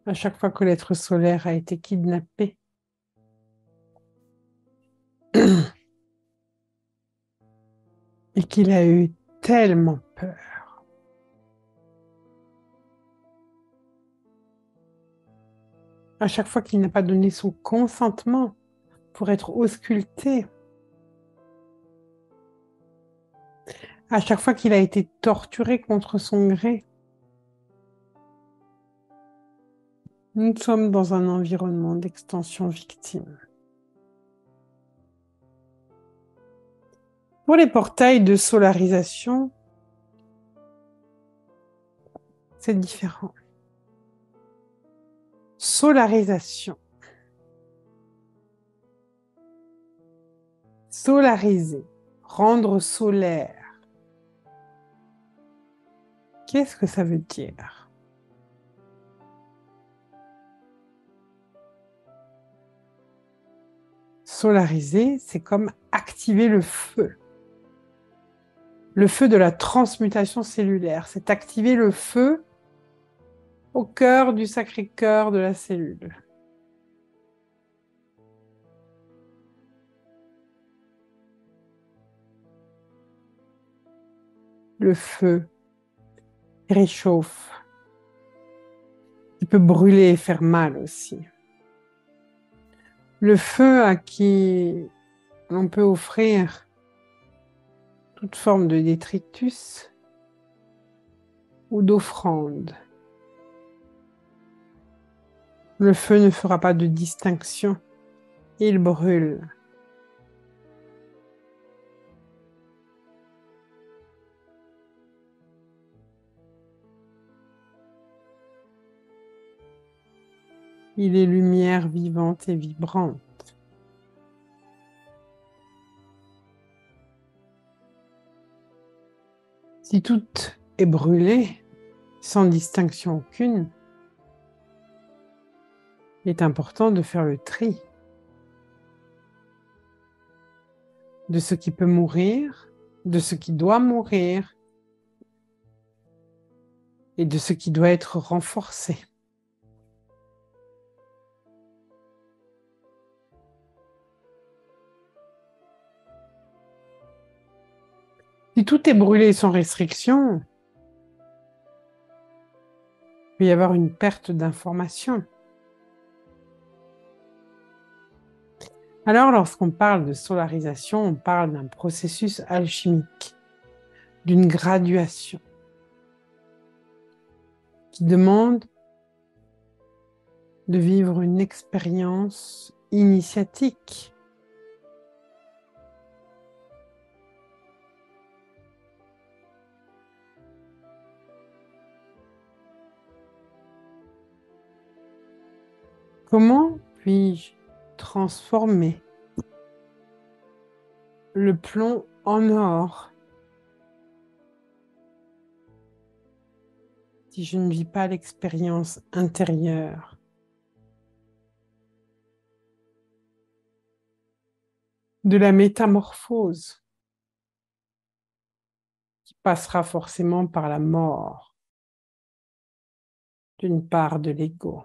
à chaque fois que l'être solaire a été kidnappé. Et qu'il a eu tellement peur. À chaque fois qu'il n'a pas donné son consentement pour être ausculté. À chaque fois qu'il a été torturé contre son gré. Nous sommes dans un environnement d'extension victime. Pour les portails de solarisation, c'est différent. Solarisation. Solariser. Rendre solaire. Qu'est-ce que ça veut dire? Solariser, c'est comme activer le feu. Le feu de la transmutation cellulaire. C'est activer le feu au cœur du Sacré-Cœur de la cellule. Le feu réchauffe. Il peut brûler et faire mal aussi. Le feu à qui l'on peut offrir toute forme de détritus ou d'offrande. Le feu ne fera pas de distinction, il brûle. Il est lumière vivante et vibrante. Si tout est brûlé, sans distinction aucune, il est important de faire le tri de ce qui peut mourir, de ce qui doit mourir et de ce qui doit être renforcé. Si tout est brûlé sans restriction, il peut y avoir une perte d'information. Alors, lorsqu'on parle de solarisation, on parle d'un processus alchimique, d'une graduation qui demande de vivre une expérience initiatique. Comment puis-je transformer le plomb en or si je ne vis pas l'expérience intérieure de la métamorphose qui passera forcément par la mort d'une part de l'ego?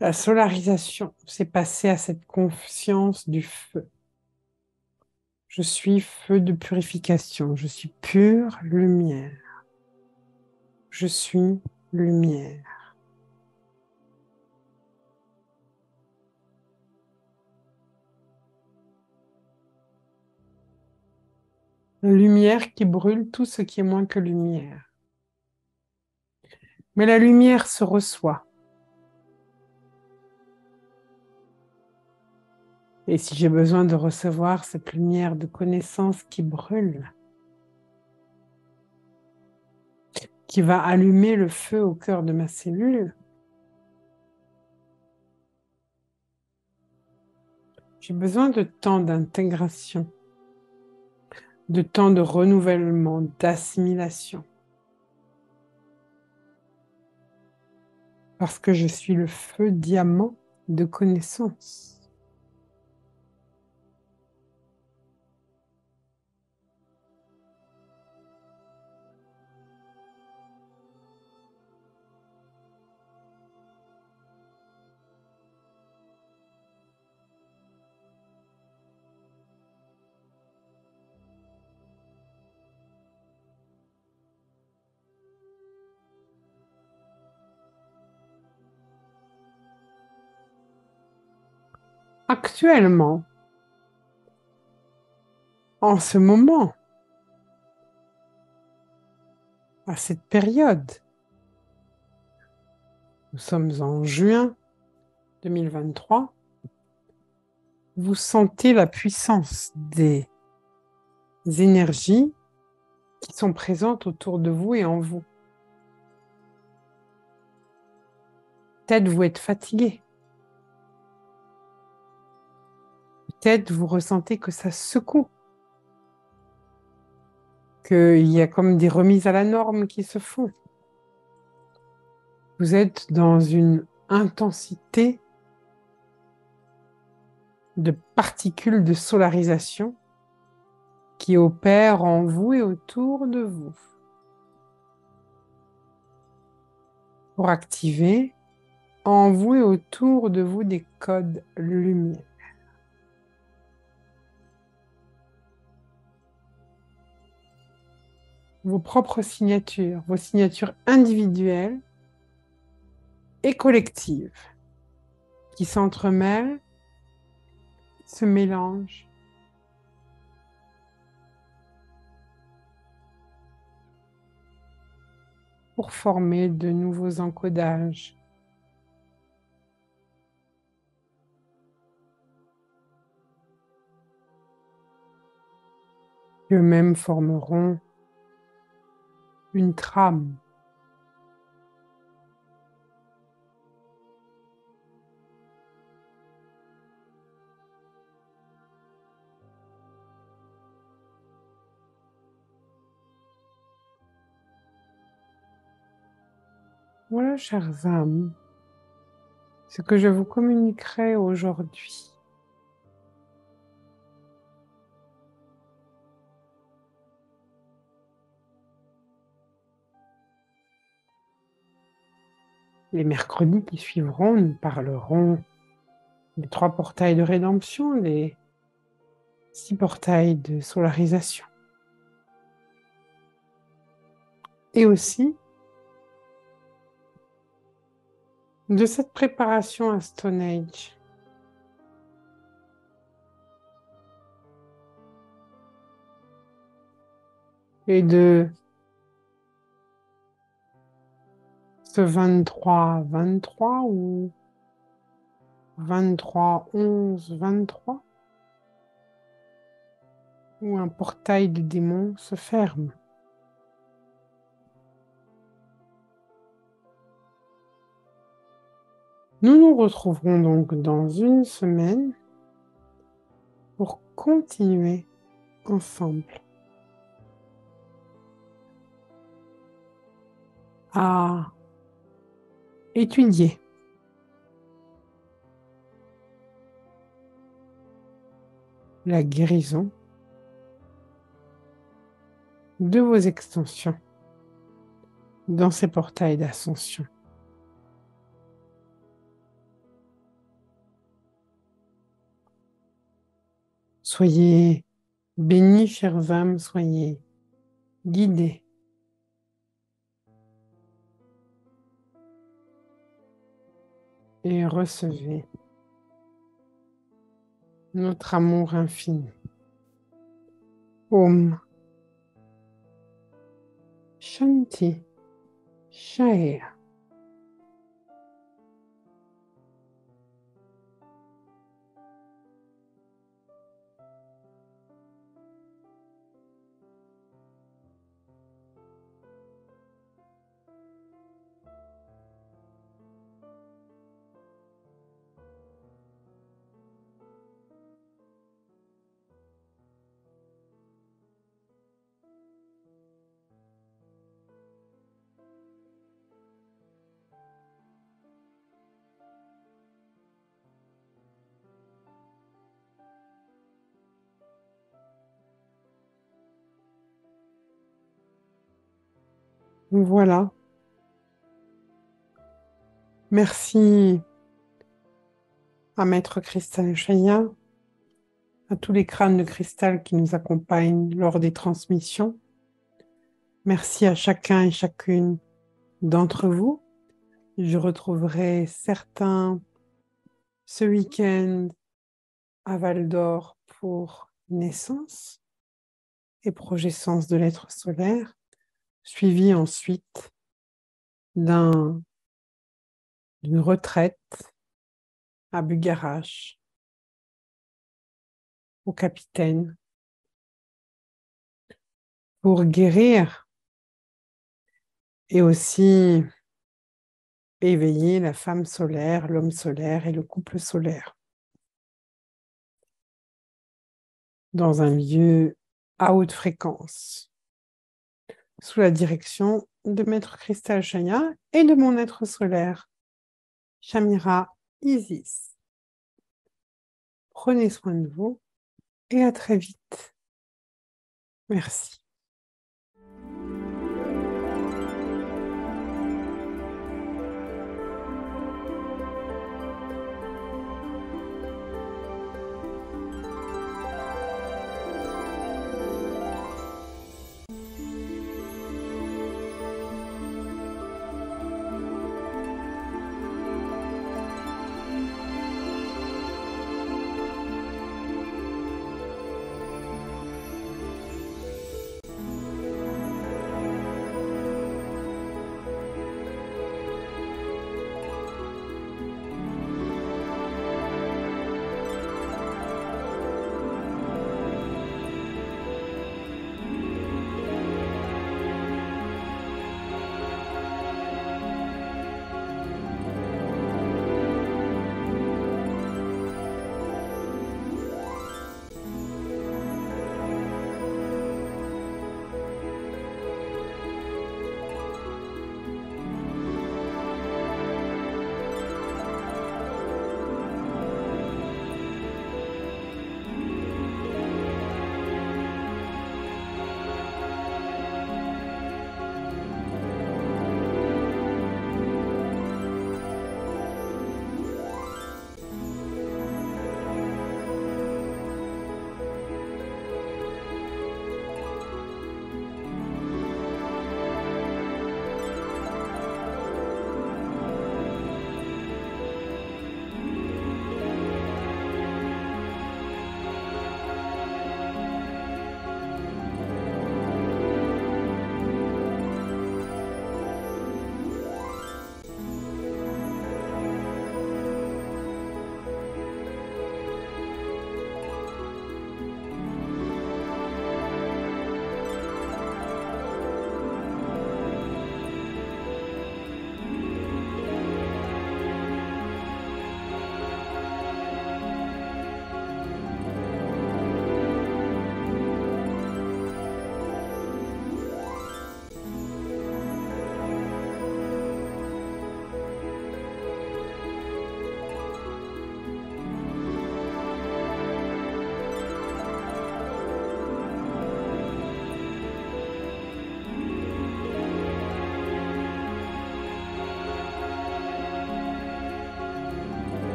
La solarisation, c'est passer à cette conscience du feu. Je suis feu de purification, je suis pure lumière. Je suis lumière. Lumière qui brûle tout ce qui est moins que lumière. Mais la lumière se reçoit. Et si j'ai besoin de recevoir cette lumière de connaissance qui brûle, qui va allumer le feu au cœur de ma cellule, j'ai besoin de temps d'intégration, de temps de renouvellement, d'assimilation. Parce que je suis le feu diamant de connaissance. Actuellement, en ce moment, à cette période, nous sommes en juin 2023, vous sentez la puissance des énergies qui sont présentes autour de vous et en vous. Peut-être vous êtes fatigué. Peut-être vous ressentez que ça secoue, qu'il y a comme des remises à la norme qui se font. Vous êtes dans une intensité de particules de solarisation qui opèrent en vous et autour de vous pour activer en vous et autour de vous des codes lumière. Vos propres signatures, vos signatures individuelles et collectives qui s'entremêlent, se mélangent pour former de nouveaux encodages. Qui eux-mêmes formeront une trame. Voilà, chères âmes, ce que je vous communiquerai aujourd'hui. les mercredis qui suivront, nous parlerons des 3 portails de rédemption, des 6 portails de solarisation. Et aussi de cette préparation à Stone Age. Et de ce 23-23 ou 23-11-23, où un portail de démons se ferme. Nous nous retrouverons donc dans une semaine pour continuer ensemble à étudier la guérison de vos extensions dans ces portails d'ascension. Soyez bénis, chères âmes, soyez guidés. Et recevez notre amour infini. Om Shanti Shaya. Voilà. Merci à Maître Cristal Shaya, à tous les crânes de cristal qui nous accompagnent lors des transmissions. Merci à chacun et chacune d'entre vous. Je retrouverai certains ce week-end à Val d'Or pour naissance et progescence de l'être solaire, suivi ensuite d'une retraite à Bugarache, au Capitaine, pour guérir et aussi éveiller la femme solaire, l'homme solaire et le couple solaire dans un lieu à haute fréquence, sous la direction de Maître Cristal Shaya et de mon être solaire, Shamira Isis. Prenez soin de vous et à très vite. Merci.